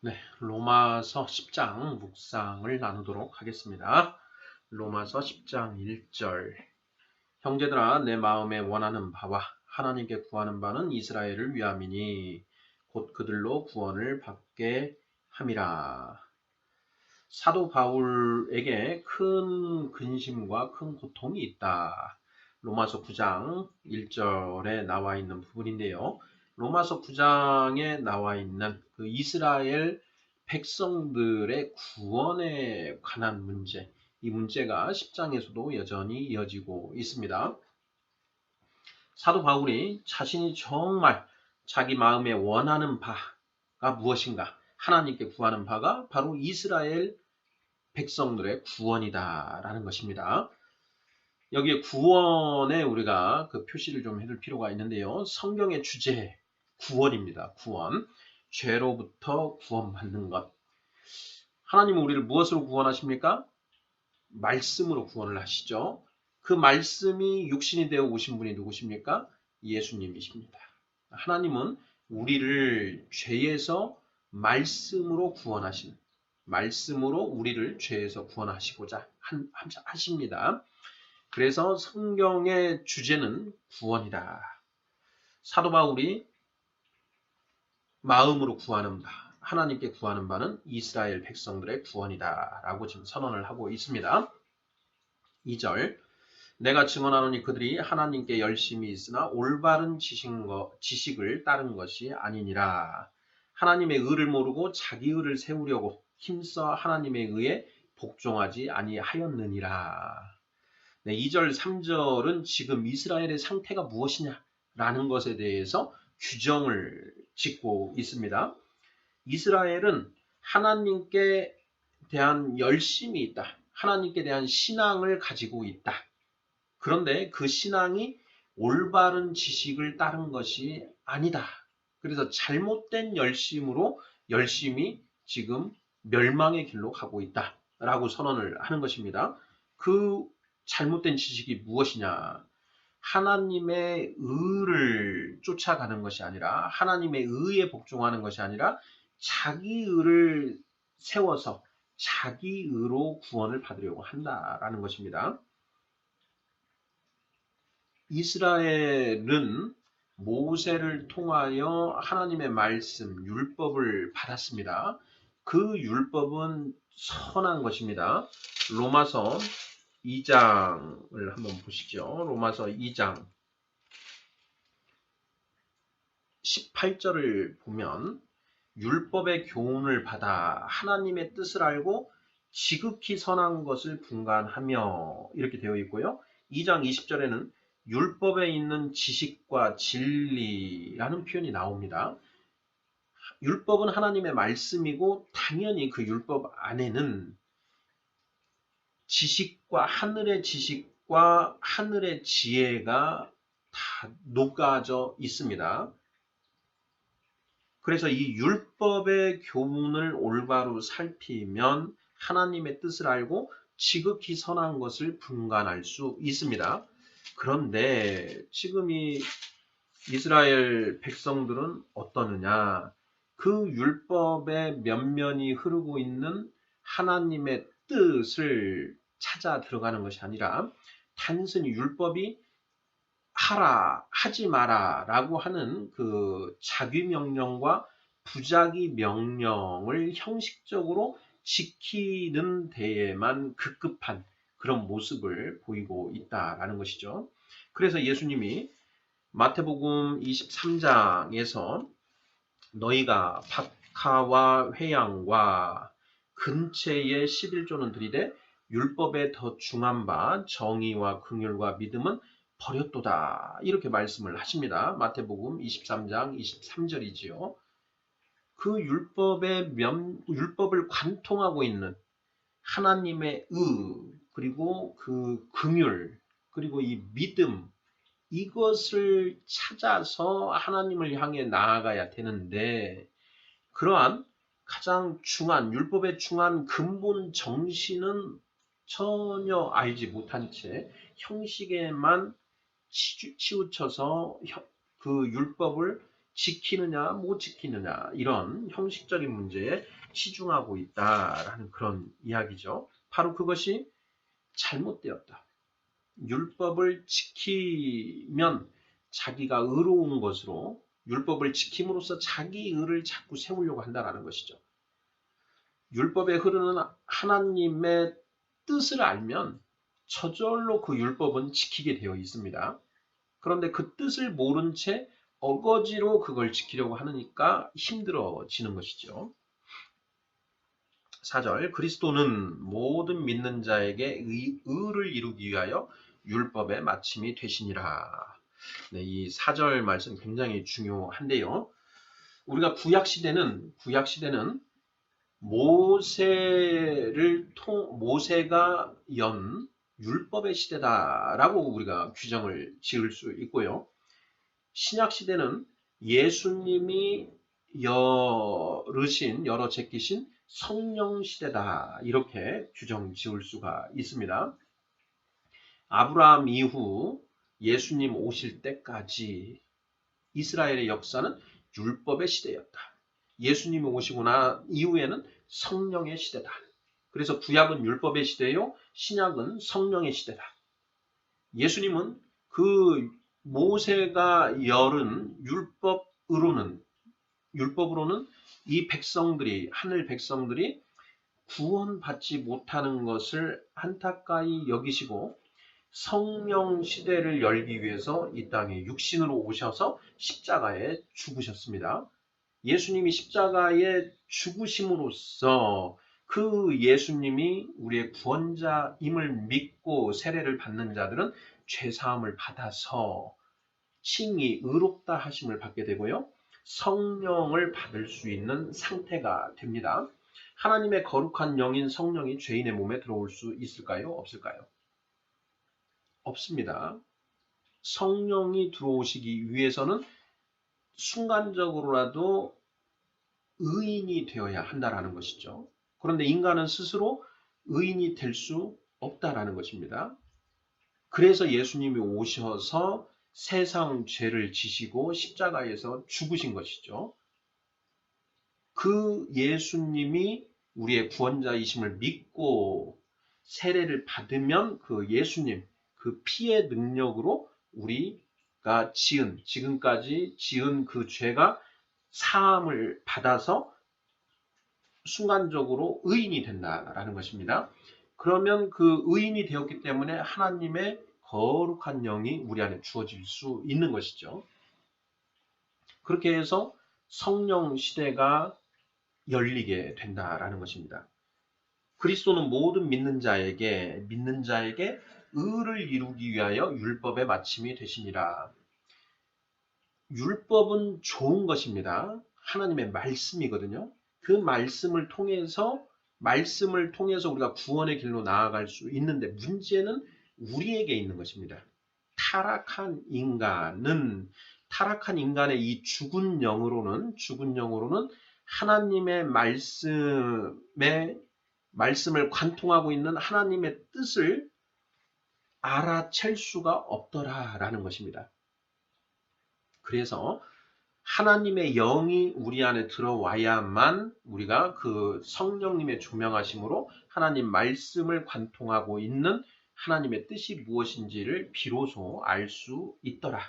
네, 로마서 10장 묵상을 나누도록 하겠습니다. 로마서 10장 1절. 형제들아, 내 마음에 원하는 바와 하나님께 구하는 바는 이스라엘을 위함이니 곧 그들로 구원을 받게 함이라. 사도 바울에게 큰 근심과 큰 고통이 있다. 로마서 9장 1절에 나와 있는 부분인데요. 로마서 9장에 나와 있는 그 이스라엘 백성들의 구원에 관한 문제, 이 문제가 10장에서도 여전히 이어지고 있습니다. 사도 바울이 자신이 정말 자기 마음에 원하는 바가 무엇인가, 하나님께 구하는 바가 바로 이스라엘 백성들의 구원이다라는 것입니다. 여기에 구원에 우리가 그 표시를 좀 해둘 필요가 있는데요. 성경의 주제, 구원입니다. 구원. 죄로부터 구원받는 것. 하나님은 우리를 무엇으로 구원하십니까? 말씀으로 구원을 하시죠. 그 말씀이 육신이 되어 오신 분이 누구십니까? 예수님이십니다. 하나님은 우리를 죄에서 말씀으로 구원하신, 말씀으로 우리를 죄에서 구원하시고자 하십니다. 그래서 성경의 주제는 구원이다. 사도 바울이 마음으로 구하는 바, 하나님께 구하는 바는 이스라엘 백성들의 구원이다 라고 지금 선언을 하고 있습니다. 2절. 내가 증언하노니 그들이 하나님께 열심히 있으나 올바른 지식을 따른 것이 아니니라. 하나님의 의를 모르고 자기 의를 세우려고 힘써 하나님의 의에 복종하지 아니하였느니라. 네, 2절, 3절은 지금 이스라엘의 상태가 무엇이냐라는 것에 대해서 규정을 짓고 있습니다. 이스라엘은 하나님께 대한 열심이 있다. 하나님께 대한 신앙을 가지고 있다. 그런데 그 신앙이 올바른 지식을 따른 것이 아니다. 그래서 잘못된 열심이 지금 멸망의 길로 가고 있다라고 선언을 하는 것입니다. 그 잘못된 지식이 무엇이냐? 하나님의 의를 쫓아가는 것이 아니라, 하나님의 의에 복종하는 것이 아니라 자기 의를 세워서 자기 의로 구원을 받으려고 한다라는 것입니다. 이스라엘은 모세를 통하여 하나님의 말씀, 율법을 받았습니다. 그 율법은 선한 것입니다. 로마서 2장을 한번 보시죠. 로마서 2장 18절을 보면 율법의 교훈을 받아 하나님의 뜻을 알고 지극히 선한 것을 분간하며 이렇게 되어 있고요. 2장 20절에는 율법에 있는 지식과 진리라는 표현이 나옵니다. 율법은 하나님의 말씀이고 당연히 그 율법 안에는 지식과 하늘의 지혜가 다 녹아져 있습니다. 그래서 이 율법의 교훈을 올바로 살피면 하나님의 뜻을 알고 지극히 선한 것을 분간할 수 있습니다. 그런데 지금 이 이스라엘 백성들은 어떠느냐? 그 율법의 면면이 흐르고 있는 하나님의 뜻을 찾아 들어가는 것이 아니라 단순히 율법이 하라, 하지 마라 라고 하는 그 자기 명령과 부자기 명령을 형식적으로 지키는 데에만 급급한 그런 모습을 보이고 있다라는 것이죠. 그래서 예수님이 마태복음 23장에서 너희가 박하와 회양과 근체의 11조는 드리되 율법에 더 중한 바 정의와 긍휼과 믿음은 버렸도다. 이렇게 말씀을 하십니다. 마태복음 23장 23절이지요. 그 율법을 관통하고 있는 하나님의 그리고 그 긍휼, 그리고 이 믿음, 이것을 찾아서 하나님을 향해 나아가야 되는데, 그러한 가장 중한, 율법의 중한 근본 정신은 전혀 알지 못한 채 형식에만 치우쳐서 그 율법을 지키느냐 못 지키느냐 이런 형식적인 문제에 치중하고 있다라는 그런 이야기죠. 바로 그것이 잘못되었다. 율법을 지키면 자기가 의로운 것으로 율법을 지킴으로써 자기 의를 자꾸 세우려고 한다는 것이죠. 율법에 흐르는 하나님의 뜻을 알면 저절로 그 율법은 지키게 되어 있습니다. 그런데 그 뜻을 모른 채 어거지로 그걸 지키려고 하니까 힘들어지는 것이죠. 4절 그리스도는 모든 믿는 자에게 의를 이루기 위하여 율법의 마침이 되시니라. 네, 이 4절 말씀 굉장히 중요한데요. 우리가 구약시대는 모세가 연 율법의 시대다라고 우리가 규정을 지을 수 있고요. 신약시대는 예수님이 제끼신 성령 시대다 이렇게 규정 지을 수가 있습니다. 아브라함 이후 예수님 오실 때까지 이스라엘의 역사는 율법의 시대였다. 예수님이 오시고 나 이후에는 성령의 시대다. 그래서 구약은 율법의 시대요, 신약은 성령의 시대다. 예수님은 그 모세가 열은 율법으로는 이 백성들이, 하늘 백성들이 구원받지 못하는 것을 안타까이 여기시고 성령 시대를 열기 위해서 이 땅에 육신으로 오셔서 십자가에 죽으셨습니다. 예수님이 십자가에 죽으심으로써 그 예수님이 우리의 구원자임을 믿고 세례를 받는 자들은 죄사함을 받아서 칭이 의롭다 하심을 받게 되고요. 성령을 받을 수 있는 상태가 됩니다. 하나님의 거룩한 영인 성령이 죄인의 몸에 들어올 수 있을까요? 없을까요? 없습니다. 성령이 들어오시기 위해서는 순간적으로라도 의인이 되어야 한다는 것이죠. 그런데 인간은 스스로 의인이 될 수 없다라는 것입니다. 그래서 예수님이 오셔서 세상 죄를 지시고 십자가에서 죽으신 것이죠. 그 예수님이 우리의 구원자이심을 믿고 세례를 받으면 그 예수님, 그 피의 능력으로 우리가 지금까지 지은 그 죄가 사함을 받아서 순간적으로 의인이 된다라는 것입니다. 그러면 그 의인이 되었기 때문에 하나님의 거룩한 영이 우리 안에 주어질 수 있는 것이죠. 그렇게 해서 성령 시대가 열리게 된다라는 것입니다. 그리스도는 모든 믿는 자에게 의를 이루기 위하여 율법의 마침이 되시니라. 율법은 좋은 것입니다. 하나님의 말씀이거든요. 그 말씀을 통해서 우리가 구원의 길로 나아갈 수 있는데 문제는 우리에게 있는 것입니다. 타락한 인간의 이 죽은 영으로는 하나님의 말씀을 관통하고 있는 하나님의 뜻을 알아챌 수가 없더라라는 것입니다. 그래서 하나님의 영이 우리 안에 들어와야만 우리가 그 성령님의 조명하심으로 하나님 말씀을 관통하고 있는 하나님의 뜻이 무엇인지를 비로소 알 수 있더라.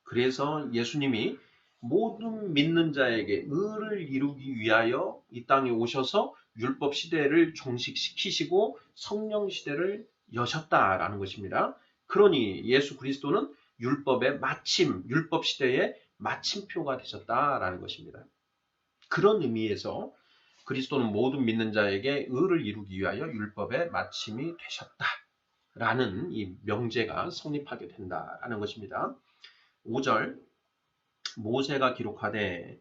그래서 예수님이 모든 믿는 자에게 의를 이루기 위하여 이 땅에 오셔서 율법 시대를 종식시키시고 성령 시대를 여셨다라는 것입니다. 그러니 예수 그리스도는 율법 시대의 마침표가 되셨다라는 것입니다. 그런 의미에서 그리스도는 모든 믿는 자에게 의를 이루기 위하여 율법의 마침이 되셨다라는 이 명제가 성립하게 된다라는 것입니다. 5절 모세가 기록하되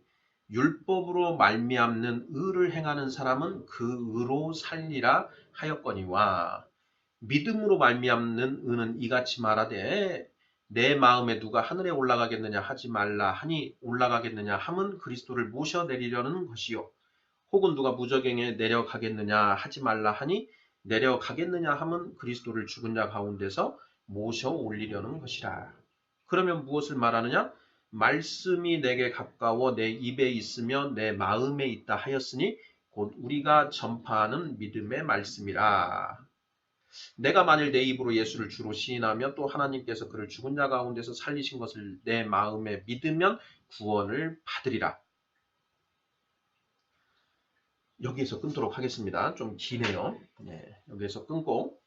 율법으로 말미암는 의를 행하는 사람은 그 의로 살리라 하였거니와 믿음으로 말미암는 의는 이같이 말하되 내 마음에 누가 하늘에 올라가겠느냐 하지 말라 하니 올라가겠느냐 함은 그리스도를 모셔 내리려는 것이요 혹은 누가 무저갱에 내려가겠느냐 하지 말라 하니 내려가겠느냐 함은 그리스도를 죽은 자 가운데서 모셔 올리려는 것이라. 그러면 무엇을 말하느냐? 말씀이 내게 가까워 내 입에 있으며 내 마음에 있다 하였으니 곧 우리가 전파하는 믿음의 말씀이라. 내가 만일 내 입으로 예수를 주로 시인하며 또 하나님께서 그를 죽은 자 가운데서 살리신 것을 내 마음에 믿으면 구원을 받으리라. 여기에서 끊도록 하겠습니다. 좀 기네요. 네, 여기에서 끊고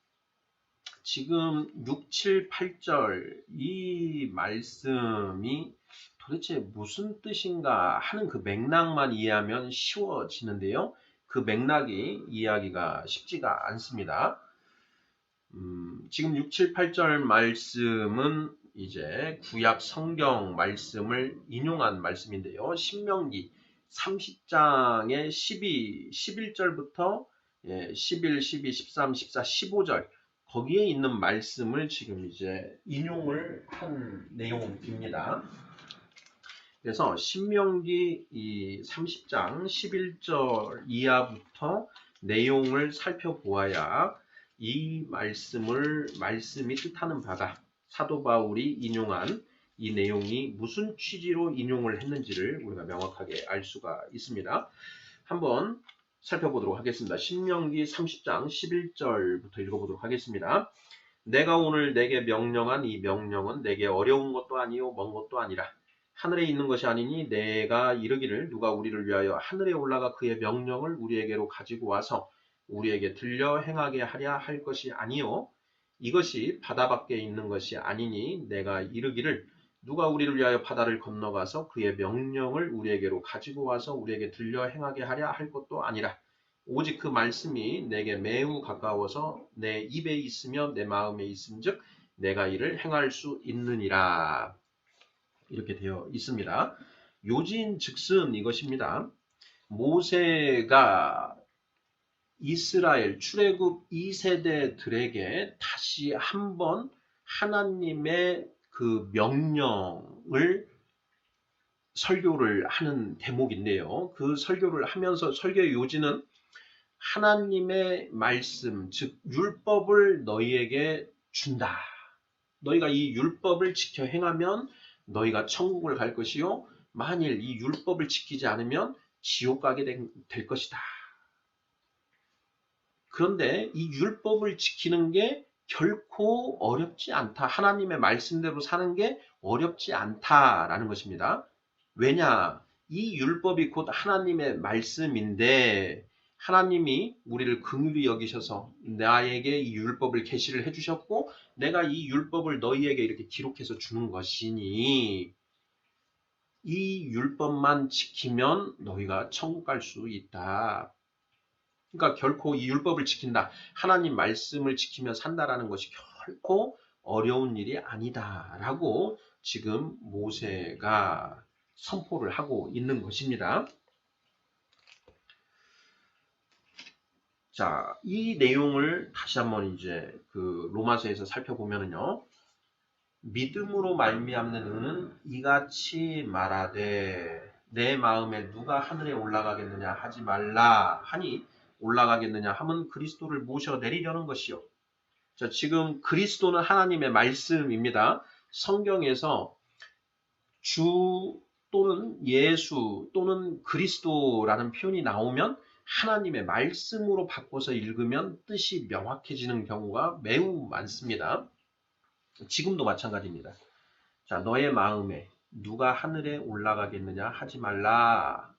지금 6, 7, 8절 이 말씀이 도대체 무슨 뜻인가 하는 그 맥락만 이해하면 쉬워지는데요. 그 맥락이 이해하기가 쉽지가 않습니다. 지금 6, 7, 8절 말씀은 이제 구약 성경 말씀을 인용한 말씀인데요. 신명기 30장의 11절부터 11, 12, 13, 14, 15절 거기에 있는 말씀을 지금 이제 인용을 한 내용입니다. 그래서 신명기 이 30장 11절 이하부터 내용을 살펴보아야 이 말씀이 뜻하는 바가 사도 바울이 인용한 이 내용이 무슨 취지로 인용을 했는지를 우리가 명확하게 알 수가 있습니다. 한번 살펴보도록 하겠습니다. 신명기 30장 11절부터 읽어보도록 하겠습니다. 내가 오늘 내게 명령한 이 명령은 내게 어려운 것도 아니요 먼 것도 아니라 하늘에 있는 것이 아니니 내가 이르기를 누가 우리를 위하여 하늘에 올라가 그의 명령을 우리에게로 가지고 와서 우리에게 들려 행하게 하랴 할 것이 아니요 이것이 바다 밖에 있는 것이 아니니 내가 이르기를 누가 우리를 위하여 바다를 건너가서 그의 명령을 우리에게로 가지고 와서 우리에게 들려 행하게 하랴 할 것도 아니라 오직 그 말씀이 내게 매우 가까워서 내 입에 있으며 내 마음에 있음즉 내가 이를 행할 수 있느니라. 이렇게 되어 있습니다. 요진즉슨 이것입니다. 모세가 이스라엘 출애굽 2세대들에게 다시 한번 하나님의 그 명령을 설교를 하는 대목인데요. 그 설교를 하면서 설교의 요지는 하나님의 말씀, 즉 율법을 너희에게 준다. 너희가 이 율법을 지켜 행하면 너희가 천국을 갈 것이요. 만일 이 율법을 지키지 않으면 지옥 가게 될 것이다. 그런데 이 율법을 지키는 게 결코 어렵지 않다. 하나님의 말씀대로 사는 게 어렵지 않다라는 것입니다. 왜냐? 이 율법이 곧 하나님의 말씀인데 하나님이 우리를 긍휼히 여기셔서 나에게 이 율법을 계시를 해주셨고 내가 이 율법을 너희에게 이렇게 기록해서 주는 것이니 이 율법만 지키면 너희가 천국 갈 수 있다. 그러니까 결코 이 율법을 지킨다. 하나님 말씀을 지키며 산다라는 것이 결코 어려운 일이 아니다라고 지금 모세가 선포를 하고 있는 것입니다. 자, 이 내용을 다시 한번 이제 그 로마서에서 살펴보면은요. 믿음으로 말미암는 의는 이같이 말하되 내 마음에 누가 하늘에 올라가겠느냐 하지 말라 하니 올라가겠느냐 함은 그리스도를 모셔 내리려는 것이요. 자, 지금 그리스도는 하나님의 말씀입니다. 성경에서 주 또는 예수 또는 그리스도라는 표현이 나오면 하나님의 말씀으로 바꿔서 읽으면 뜻이 명확해지는 경우가 매우 많습니다. 지금도 마찬가지입니다. 자, 너의 마음에 누가 하늘에 올라가겠느냐 하지 말라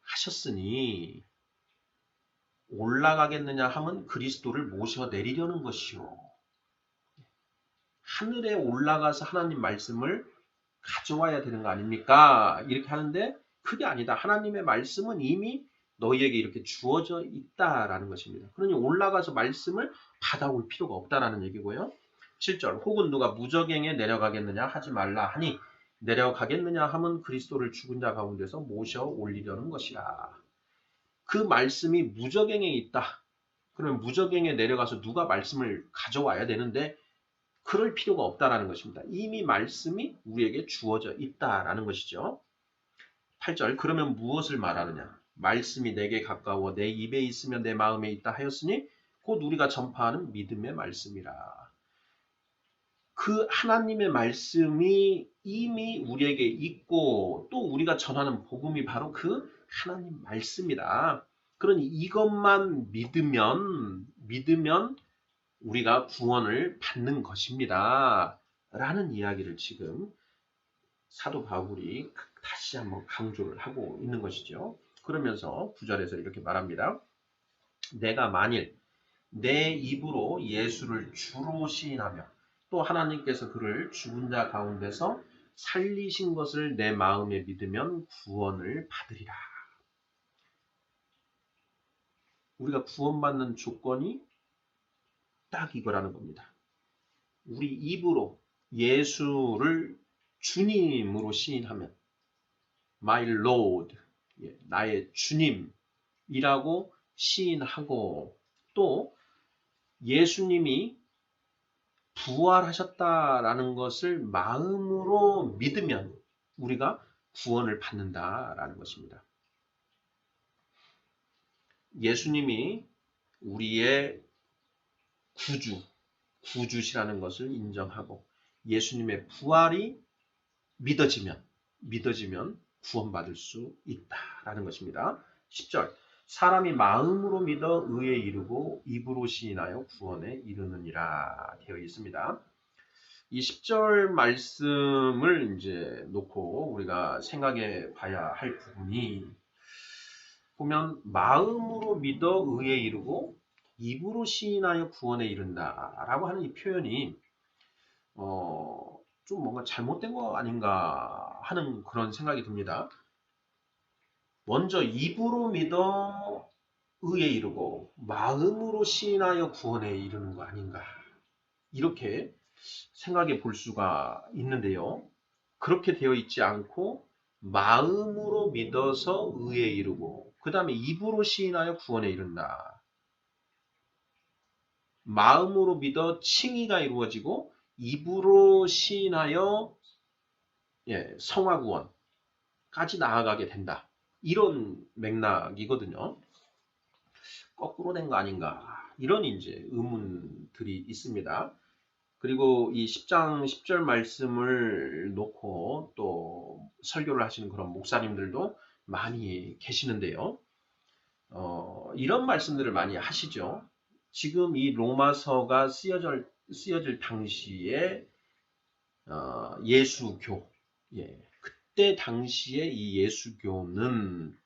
하셨으니 올라가겠느냐 함은 그리스도를 모셔 내리려는 것이요. 하늘에 올라가서 하나님 말씀을 가져와야 되는 거 아닙니까? 이렇게 하는데 그게 아니다. 하나님의 말씀은 이미 너희에게 이렇게 주어져 있다라는 것입니다. 그러니 올라가서 말씀을 받아올 필요가 없다라는 얘기고요. 7절 혹은 누가 무저갱에 내려가겠느냐 하지 말라 하니 내려가겠느냐 함은 그리스도를 죽은 자 가운데서 모셔 올리려는 것이라. 그 말씀이 무저갱에 있다. 그러면 무저갱에 내려가서 누가 말씀을 가져와야 되는데 그럴 필요가 없다라는 것입니다. 이미 말씀이 우리에게 주어져 있다라는 것이죠. 8절 그러면 무엇을 말하느냐? 말씀이 내게 가까워 내 입에 있으면 내 마음에 있다 하였으니 곧 우리가 전파하는 믿음의 말씀이라. 그 하나님의 말씀이 이미 우리에게 있고 또 우리가 전하는 복음이 바로 그 하나님 말씀이다. 그러니 이것만 믿으면 우리가 구원을 받는 것입니다. 라는 이야기를 지금 사도 바울이 다시 한번 강조를 하고 있는 것이죠. 그러면서 9절에서 이렇게 말합니다. 내가 만일 내 입으로 예수를 주로 시인하며 또 하나님께서 그를 죽은 자 가운데서 살리신 것을 내 마음에 믿으면 구원을 받으리라. 우리가 구원받는 조건이 딱 이거라는 겁니다. 우리 입으로 예수를 주님으로 시인하면 My Lord, 나의 주님이라고 시인하고 또 예수님이 부활하셨다라는 것을 마음으로 믿으면 우리가 구원을 받는다라는 것입니다. 예수님이 우리의 구주시라는 것을 인정하고 예수님의 부활이 믿어지면 구원받을 수 있다라는 것입니다. 10절 사람이 마음으로 믿어 의에 이르고 입으로 시인하여 구원에 이르느니라 되어 있습니다. 이 10절 말씀을 이제 놓고 우리가 생각해 봐야 할 부분이 보면 마음으로 믿어 의에 이르고 입으로 시인하여 구원에 이른다라고 하는 이 표현이 좀 뭔가 잘못된 거 아닌가 하는 그런 생각이 듭니다. 먼저 입으로 믿어 의에 이르고 마음으로 시인하여 구원에 이르는 거 아닌가 이렇게 생각해 볼 수가 있는데요. 그렇게 되어 있지 않고 마음으로 믿어서 의에 이르고 그 다음에 입으로 시인하여 구원에 이른다. 마음으로 믿어 칭의가 이루어지고 입으로 시인하여 성화구원까지 나아가게 된다. 이런 맥락이거든요. 거꾸로 된 거 아닌가 이런 이제 의문들이 있습니다. 그리고 이 10장 10절 말씀을 놓고 또 설교를 하시는 그런 목사님들도 많이 계시는데요. 이런 말씀들을 많이 하시죠. 지금 이 로마서가 쓰여질 당시에 예수교, 그때 당시에 이 예수교는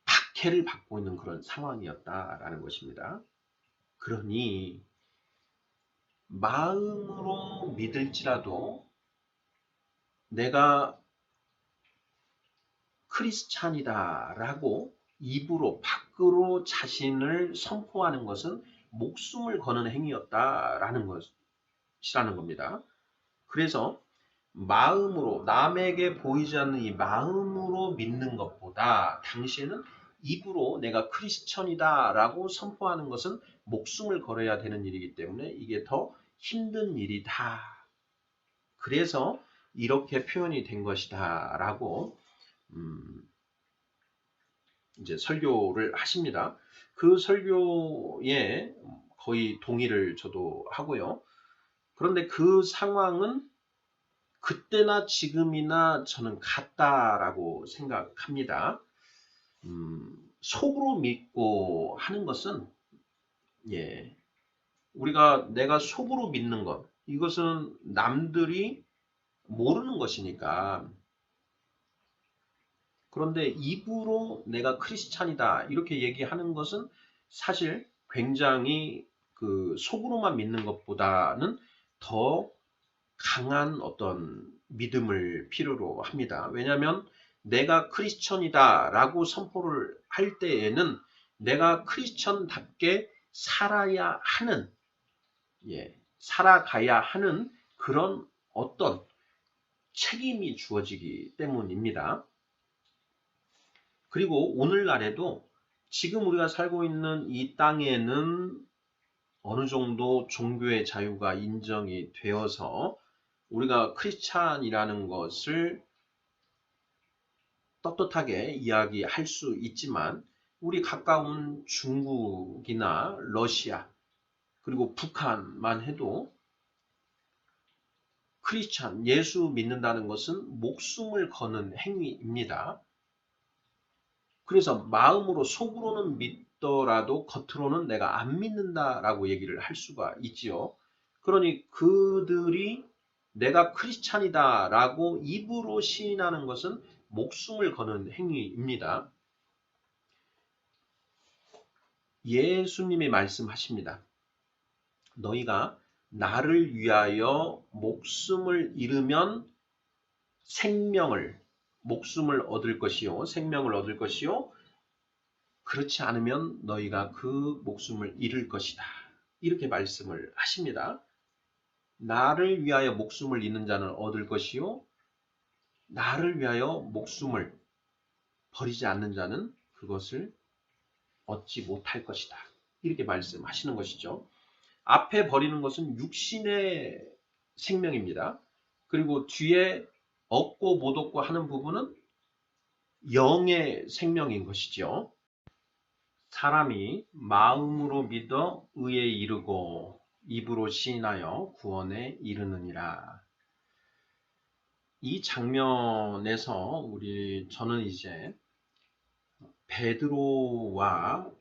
박해를 받고 있는 그런 상황이었다라는 것입니다. 그러니 마음으로 믿을지라도 내가 크리스찬이다라고 입으로 밖으로 자신을 선포하는 것은 목숨을 거는 행위였다라는 것이라는 겁니다. 그래서 마음으로 남에게 보이지 않는 이 마음으로 믿는 것보다 당시에는 입으로 내가 크리스천이다라고 선포하는 것은 목숨을 걸어야 되는 일이기 때문에 이게 더 힘든 일이다. 그래서 이렇게 표현이 된 것이다라고 이제 설교를 하십니다. 그 설교에 거의 동의를 저도 하고요. 그런데 그 상황은 그때나 지금이나 저는 같다라고 생각합니다. 속으로 믿고 하는 것은 내가 속으로 믿는 것 이것은 남들이 모르는 것이니까 그런데 입으로 내가 크리스찬이다 이렇게 얘기하는 것은 사실 굉장히 그 속으로만 믿는 것보다는 더 강한 어떤 믿음을 필요로 합니다. 왜냐하면 내가 크리스천이다 라고 선포를 할 때에는 내가 크리스천답게 살아야 하는 살아가야 하는 그런 어떤 책임이 주어지기 때문입니다. 그리고 오늘날에도 지금 우리가 살고 있는 이 땅에는 어느 정도 종교의 자유가 인정이 되어서 우리가 크리스찬이라는 것을 떳떳하게 이야기할 수 있지만 우리 가까운 중국이나 러시아 그리고 북한만 해도 크리스찬, 예수 믿는다는 것은 목숨을 거는 행위입니다. 그래서 마음으로 속으로는 믿더라도 겉으로는 내가 안 믿는다라고 얘기를 할 수가 있지요. 그러니 그들이 내가 크리스찬이다라고 입으로 시인하는 것은 목숨을 거는 행위입니다. 예수님이 말씀하십니다. 너희가 나를 위하여 목숨을 잃으면 목숨을 얻을 것이요. 생명을 얻을 것이요. 그렇지 않으면 너희가 그 목숨을 잃을 것이다. 이렇게 말씀을 하십니다. 나를 위하여 목숨을 잃는 자는 얻을 것이요. 나를 위하여 목숨을 버리지 않는 자는 그것을 얻지 못할 것이다. 이렇게 말씀하시는 것이죠. 앞에 버리는 것은 육신의 생명입니다. 그리고 뒤에 얻고 못 얻고 하는 부분은 영의 생명인 것이죠. 사람이 마음으로 믿어 의에 이르고 입으로 시인하여 구원에 이르느니라. 이 장면에서 저는 이제 베드로와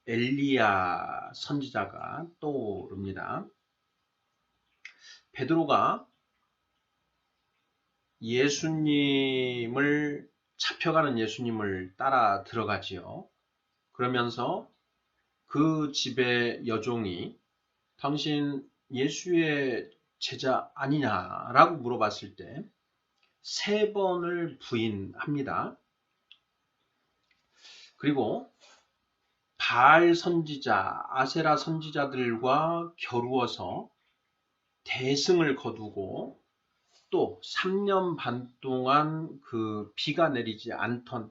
엘리야 선지자가 떠오릅니다. 베드로가 잡혀가는 예수님을 따라 들어가지요. 그러면서 그 집의 여종이 당신 예수의 제자 아니냐라고 물어봤을 때 3번을 부인합니다. 그리고 바알 선지자, 아세라 선지자들과 겨루어서 대승을 거두고 또 3년 반 동안 그 비가 내리지 않던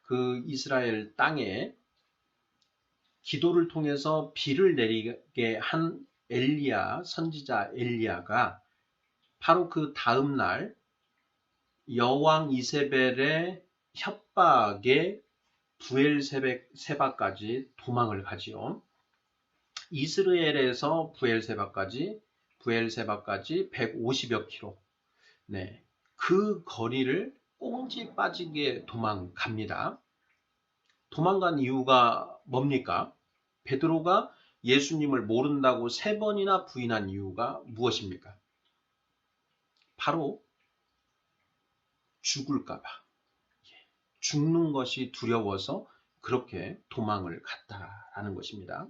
그 이스라엘 땅에 기도를 통해서 비를 내리게 한 선지자 엘리야가 바로 그 다음 날 여왕 이세벨의 협박에 부엘세바까지 도망을 가지요. 이스라엘에서 부엘세바까지 150여 킬로. 네. 그 거리를 꽁지 빠지게 도망갑니다. 도망간 이유가 뭡니까? 베드로가 예수님을 모른다고 3번이나 부인한 이유가 무엇입니까? 바로 죽을까봐. 죽는 것이 두려워서 그렇게 도망을 갔다라는 것입니다.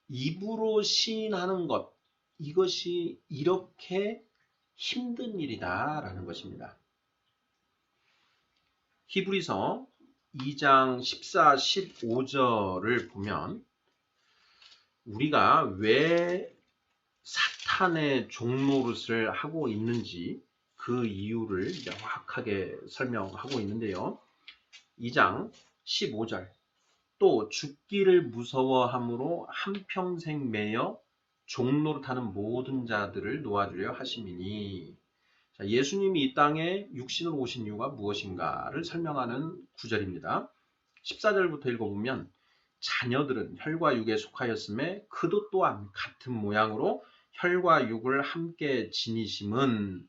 입으로 시인하는 것, 이것이 이렇게 힘든 일이다라는 것입니다. 히브리서 2장 14, 15절을 보면 우리가 왜 사탄의 종노릇을 하고 있는지 그 이유를 명확하게 설명하고 있는데요. 2장 15절 또 죽기를 무서워함으로 한평생 매여 종노릇하는 모든 자들을 놓아주려 하심이니. 자, 예수님이 이 땅에 육신으로 오신 이유가 무엇인가를 설명하는 구절입니다. 14절부터 읽어보면 자녀들은 혈과 육에 속하였음에 그도 또한 같은 모양으로 혈과 육을 함께 지니심은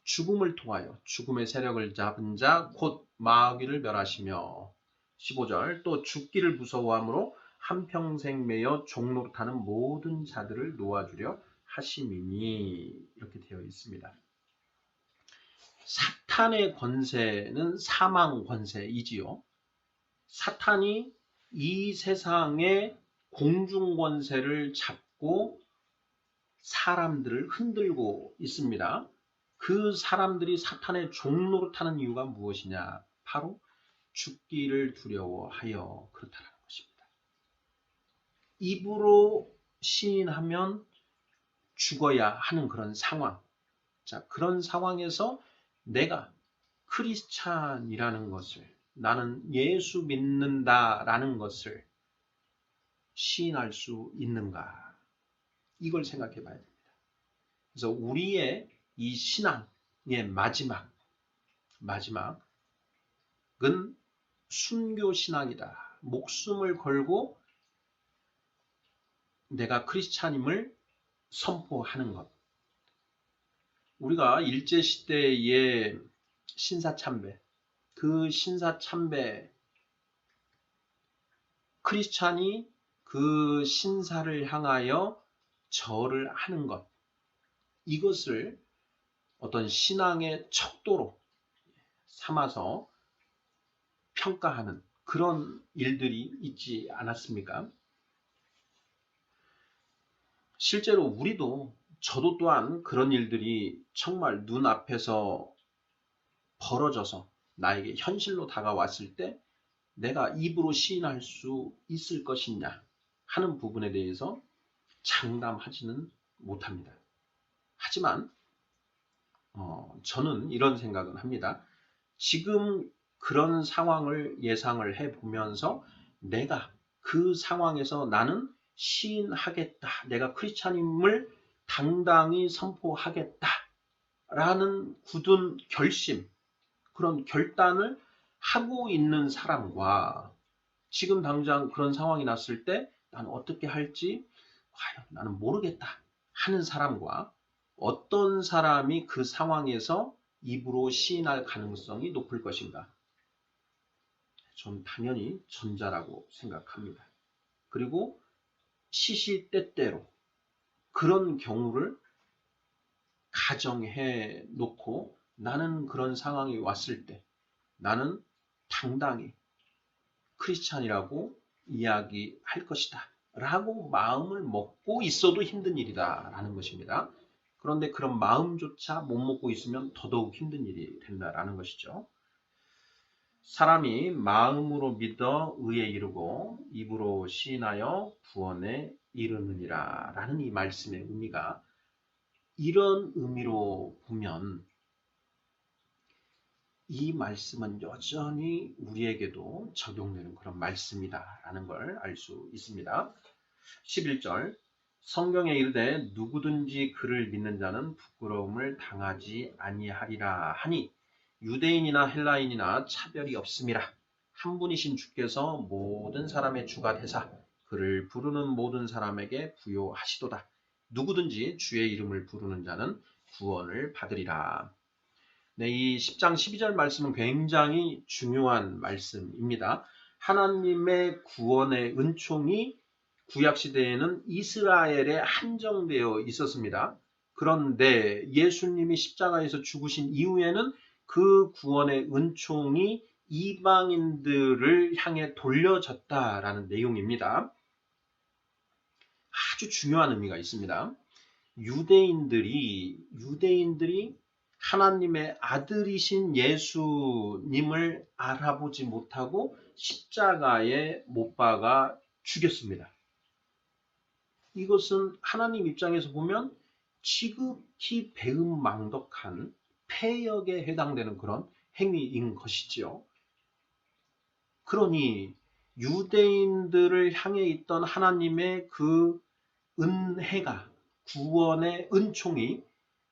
죽음을 통하여 죽음의 세력을 잡은 자 곧 마귀를 멸하시며. 15절 또 죽기를 무서워함으로 한평생 매여 종노릇하는 모든 자들을 놓아주려 하심이니. 이렇게 되어 있습니다. 사탄의 권세는 사망 권세이지요. 사탄이 이 세상의 공중 권세를 잡고 사람들을 흔들고 있습니다. 그 사람들이 사탄의 종노릇하는 이유가 무엇이냐? 바로 죽기를 두려워하여 그렇다는 것입니다. 입으로 시인하면 죽어야 하는 그런 상황. 자, 그런 상황에서 내가 크리스찬이라는 것을, 나는 예수 믿는다라는 것을 시인할 수 있는가? 이걸 생각해 봐야 됩니다. 그래서 우리의 이 신앙의 마지막은 순교 신앙이다. 목숨을 걸고 내가 크리스찬임을 선포하는 것. 우리가 일제시대의 신사참배, 그 신사참배, 크리스찬이 그 신사를 향하여 절을 하는 것, 이것을 어떤 신앙의 척도로 삼아서 평가하는 그런 일들이 있지 않았습니까? 실제로 우리도, 저도 또한 그런 일들이 정말 눈앞에서 벌어져서 나에게 현실로 다가왔을 때 내가 입으로 시인할 수 있을 것이냐 하는 부분에 대해서 장담하지는 못합니다. 하지만 저는 이런 생각은 합니다. 지금 그런 상황을 예상을 해보면서 내가 그 상황에서 나는 시인하겠다, 내가 크리스찬임을 당당히 선포하겠다 라는 굳은 결심, 그런 결단을 하고 있는 사람과 지금 당장 그런 상황이 났을 때 나는 어떻게 할지 과연 나는 모르겠다 하는 사람과 어떤 사람이 그 상황에서 입으로 시인할 가능성이 높을 것인가? 전 당연히 전자라고 생각합니다. 그리고 시시때때로 그런 경우를 가정해 놓고 나는 그런 상황이 왔을 때 나는 당당히 크리스찬이라고 이야기할 것이다 라고 마음을 먹고 있어도 힘든 일이다 라는 것입니다. 그런데 그런 마음조차 못 먹고 있으면 더더욱 힘든 일이 된다라는 것이죠. 사람이 마음으로 믿어 의에 이르고 입으로 시인하여 구원에 이르느니라 라는 이 말씀의 의미가 이런 의미로 보면 이 말씀은 여전히 우리에게도 적용되는 그런 말씀이다 라는 걸 알 수 있습니다. 11절 성경에 이르되 누구든지 그를 믿는 자는 부끄러움을 당하지 아니하리라 하니 유대인이나 헬라인이나 차별이 없음이라. 한 분이신 주께서 모든 사람의 주가 되사 그를 부르는 모든 사람에게 부요하시도다. 누구든지 주의 이름을 부르는 자는 구원을 받으리라. 네, 이 10장 12절 말씀은 굉장히 중요한 말씀입니다. 하나님의 구원의 은총이 구약시대에는 이스라엘에 한정되어 있었습니다. 그런데 예수님이 십자가에서 죽으신 이후에는 그 구원의 은총이 이방인들을 향해 돌려졌다라는 내용입니다. 아주 중요한 의미가 있습니다. 유대인들이 하나님의 아들이신 예수님을 알아보지 못하고 십자가에 못 박아 죽였습니다. 이것은 하나님 입장에서 보면 지극히 배은망덕한 패역에 해당되는 그런 행위인 것이지요. 그러니 유대인들을 향해 있던 하나님의 그 은혜가, 구원의 은총이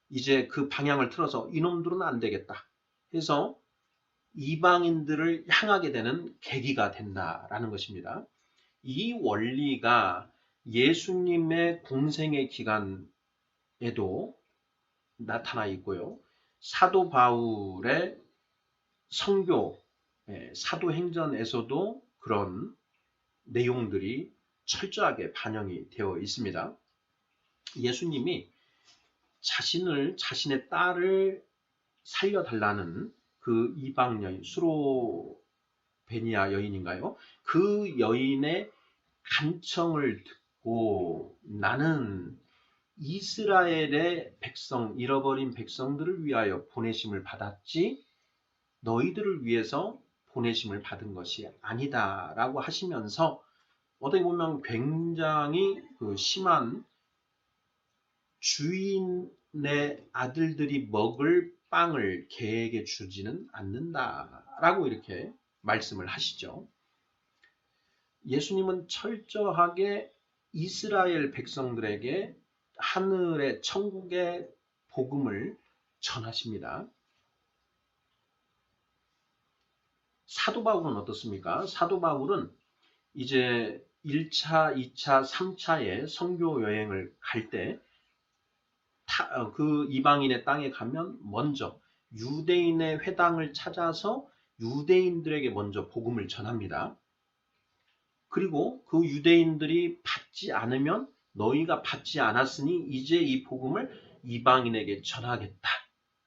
이제 그 방향을 틀어서 이놈들은 안 되겠다 해서 이방인들을 향하게 되는 계기가 된다라는 것입니다. 이 원리가 예수님의 공생의 기간에도 나타나 있고요. 사도 바울의 선교, 사도행전에서도 그런 내용들이 철저하게 반영이 되어 있습니다. 예수님이 자신의 딸을 살려달라는 그 이방 여인, 수로베니아 여인인가요? 그 여인의 간청을 듣고 나는 이스라엘의 백성, 잃어버린 백성들을 위하여 보내심을 받았지 너희들을 위해서 보내심을 받은 것이 아니다 라고 하시면서 어떻게 보면 굉장히 그 심한 주인의 아들들이 먹을 빵을 개에게 주지는 않는다라고 이렇게 말씀을 하시죠. 예수님은 철저하게 이스라엘 백성들에게 하늘의 천국의 복음을 전하십니다. 사도 바울은 어떻습니까? 사도 바울은 이제 1차, 2차, 3차의 선교 여행을 갈 때 그 이방인의 땅에 가면 먼저 유대인의 회당을 찾아서 유대인들에게 먼저 복음을 전합니다. 그리고 그 유대인들이 받지 않으면 너희가 받지 않았으니 이제 이 복음을 이방인에게 전하겠다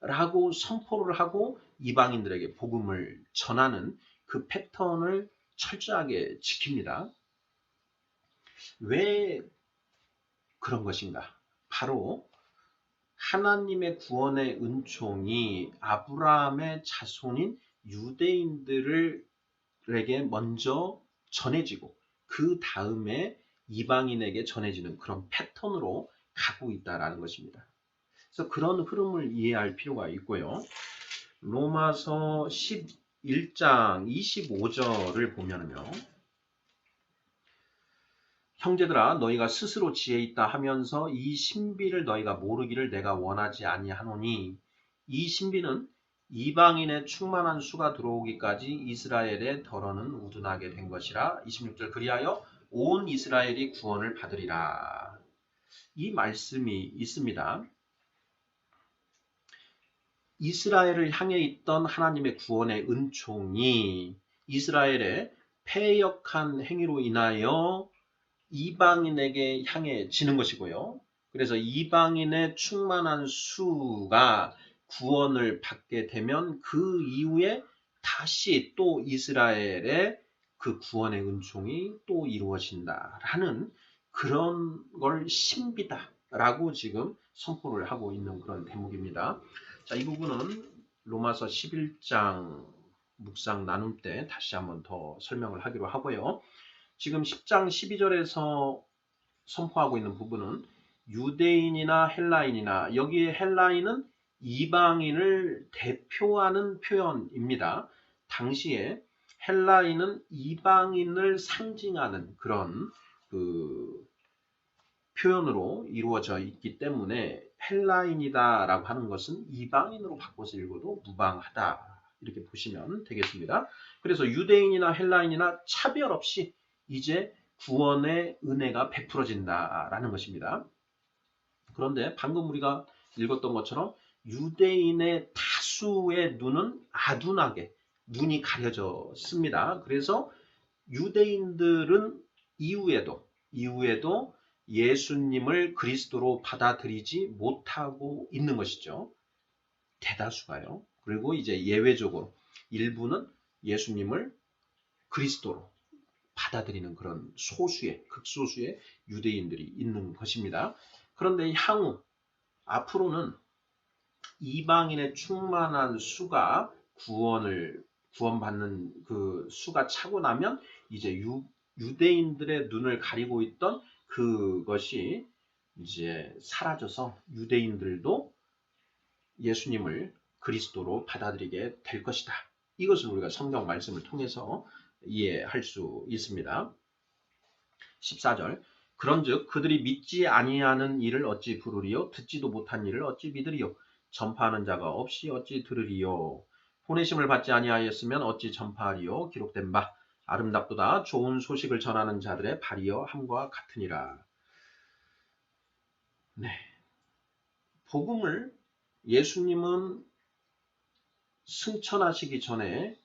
라고 선포를 하고 이방인들에게 복음을 전하는 그 패턴을 철저하게 지킵니다. 왜 그런 것인가? 바로 하나님의 구원의 은총이 아브라함의 자손인 유대인들에게 먼저 전해지고 그 다음에 이방인에게 전해지는 그런 패턴으로 가고 있다라는 것입니다. 그래서 그런 흐름을 이해할 필요가 있고요. 로마서 11장 25절을 보면요. 형제들아 너희가 스스로 지혜 있다 하면서 이 신비를 너희가 모르기를 내가 원하지 아니하노니 이 신비는 이방인의 충만한 수가 들어오기까지 이스라엘의 덜어는 우둔하게 된 것이라. 26절 그리하여 온 이스라엘이 구원을 받으리라. 이 말씀이 있습니다. 이스라엘을 향해 있던 하나님의 구원의 은총이 이스라엘의 패역한 행위로 인하여 이방인에게 향해지는 것이고요. 그래서 이방인의 충만한 수가 구원을 받게 되면 그 이후에 다시 또 이스라엘의 그 구원의 은총이 또 이루어진다라는 그런 걸 신비다라고 지금 선포를 하고 있는 그런 대목입니다. 자, 이 부분은 로마서 11장 묵상 나눔 때 다시 한번 더 설명을 하기로 하고요. 지금 10장 12절에서 선포하고 있는 부분은 유대인이나 헬라인이나 여기에 헬라인은 이방인을 대표하는 표현입니다. 당시에 헬라인은 이방인을 상징하는 그런 그 표현으로 이루어져 있기 때문에 헬라인이다라고 하는 것은 이방인으로 바꿔서 읽어도 무방하다 이렇게 보시면 되겠습니다. 그래서 유대인이나 헬라인이나 차별 없이 이제 구원의 은혜가 베풀어진다라는 것입니다. 그런데 방금 우리가 읽었던 것처럼 유대인의 다수의 눈은 아둔하게 눈이 가려졌습니다. 그래서 유대인들은 이후에도 예수님을 그리스도로 받아들이지 못하고 있는 것이죠. 대다수가요. 그리고 이제 예외적으로 일부는 예수님을 그리스도로 받아들이는 그런 소수의 극소수의 유대인들이 있는 것입니다. 그런데 향후 앞으로는 이방인의 충만한 수가 구원받는 그 수가 차고 나면 이제 유대인들의 눈을 가리고 있던 그것이 이제 사라져서 유대인들도 예수님을 그리스도로 받아들이게 될 것이다. 이것을 우리가 성경 말씀을 통해서 이해할 수 있습니다. 14절 그런즉 그들이 믿지 아니하는 일을 어찌 부르리요 듣지도 못한 일을 어찌 믿으리요 전파하는 자가 없이 어찌 들으리요 보내심을 받지 아니하였으면 어찌 전파하리요 기록된 바 아름답도다 좋은 소식을 전하는 자들의 발이여 함과 같으니라. 네, 복음을 예수님은 승천하시기 전에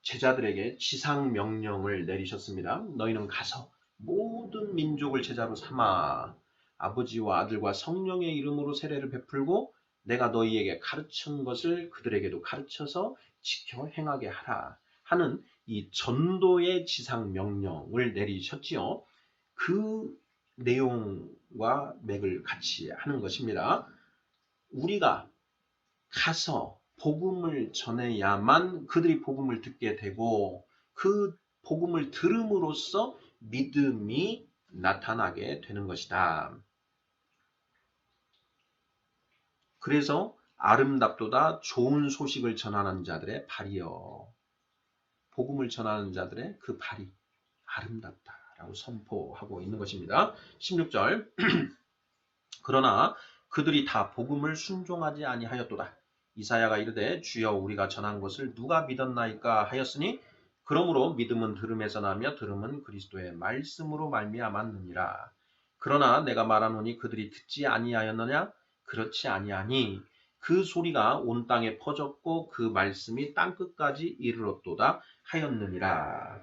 제자들에게 지상 명령을 내리셨습니다. 너희는 가서 모든 민족을 제자로 삼아 아버지와 아들과 성령의 이름으로 세례를 베풀고 내가 너희에게 가르친 것을 그들에게도 가르쳐서 지켜 행하게 하라 하는 이 전도의 지상 명령을 내리셨지요. 그 내용과 맥을 같이 하는 것입니다. 우리가 가서 복음을 전해야만 그들이 복음을 듣게 되고 그 복음을 들음으로써 믿음이 나타나게 되는 것이다. 그래서 아름답도다 좋은 소식을 전하는 자들의 발이여. 복음을 전하는 자들의 그 발이 아름답다라고 선포하고 있는 것입니다. 16절 그러나 그들이 다 복음을 순종하지 아니하였도다. 이사야가 이르되 주여 우리가 전한 것을 누가 믿었나이까 하였으니 그러므로 믿음은 들음에서 나며 들음은 그리스도의 말씀으로 말미암았느니라. 그러나 내가 말하노니 그들이 듣지 아니하였느냐 그렇지 아니하니 그 소리가 온 땅에 퍼졌고 그 말씀이 땅끝까지 이르렀도다 하였느니라.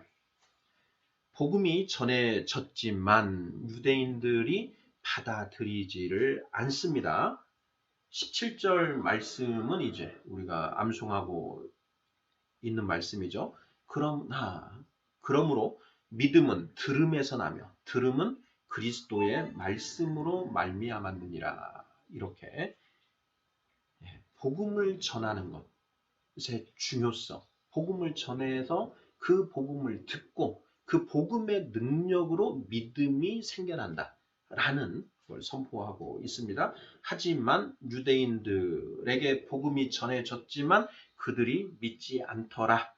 복음이 전해졌지만 유대인들이 받아들이지를 않습니다. 17절 말씀은 이제 우리가 암송하고 있는 말씀이죠. 그러므로 믿음은 들음에서 나며 들음은 그리스도의 말씀으로 말미암았느니라. 이렇게 복음을 전하는 것의 중요성, 복음을 전해서 그 복음을 듣고 그 복음의 능력으로 믿음이 생겨난다라는 걸 선포하고 있습니다. 하지만 유대인들에게 복음이 전해졌지만 그들이 믿지 않더라.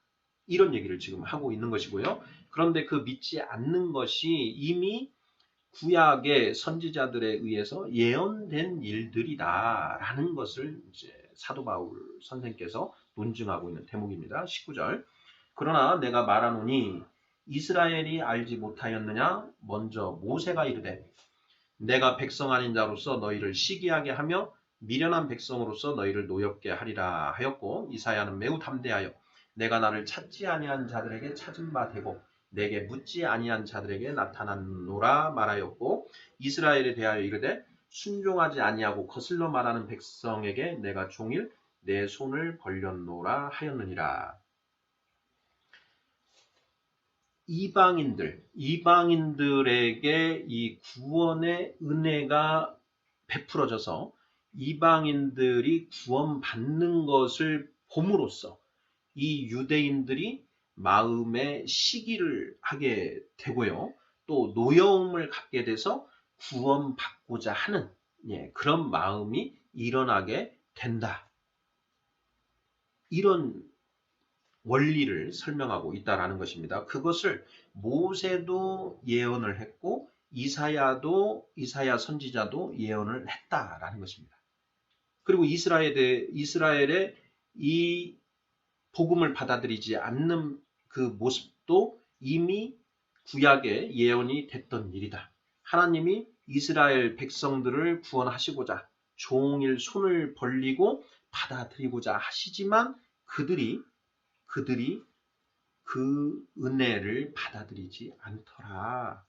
이런 얘기를 지금 하고 있는 것이고요. 그런데 그 믿지 않는 것이 이미 구약의 선지자들에 의해서 예언된 일들이다라는 것을 이제 사도 바울 선생께서 논증하고 있는 대목입니다. 19절. 그러나 내가 말하노니 이스라엘이 알지 못하였느냐? 먼저 모세가 이르되 내가 백성 아닌 자로서 너희를 시기하게 하며 미련한 백성으로서 너희를 노엽게 하리라 하였고 이사야는 매우 담대하여 내가 나를 찾지 아니한 자들에게 찾은 바 되고 내게 묻지 아니한 자들에게 나타났노라 말하였고 이스라엘에 대하여 이르되 순종하지 아니하고 거슬러 말하는 백성에게 내가 종일 내 손을 벌렸노라 하였느니라. 이방인들에게 이 구원의 은혜가 베풀어져서 이방인들이 구원받는 것을 봄으로써 이 유대인들이 마음에 시기를 하게 되고요. 또 노여움을 갖게 돼서 구원받고자 하는 그런 마음이 일어나게 된다. 이런 원리를 설명하고 있다라는 것입니다. 그것을 모세도 예언을 했고 이사야 선지자도 예언을 했다라는 것입니다. 그리고 이스라엘의 이 복음을 받아들이지 않는 그 모습도 이미 구약에 예언이 됐던 일이다. 하나님이 이스라엘 백성들을 구원하시고자 종일 손을 벌리고 받아들이고자 하시지만 그들이 그 은혜를 받아들이지 않더라.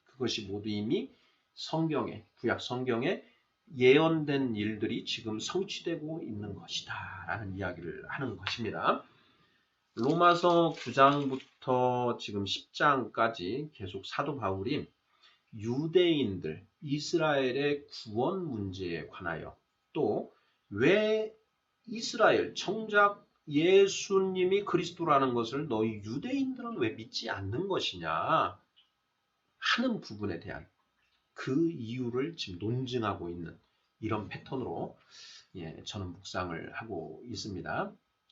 그것이 모두 이미 구약 성경에 예언된 일들이 지금 성취되고 있는 것이다 라는 이야기를 하는 것입니다. 로마서 9장부터 지금 10장까지 계속 사도 바울이 유대인들, 이스라엘의 구원 문제에 관하여 또 왜 이스라엘, 정작 예수님이 그리스도라는 것을 너희 유대인들은 왜 믿지 않는 것이냐 하는 부분에 대한 그 이유를 지금 논증하고 있는 이런 패턴으로 저는 묵상을 하고 있습니다.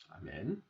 아멘.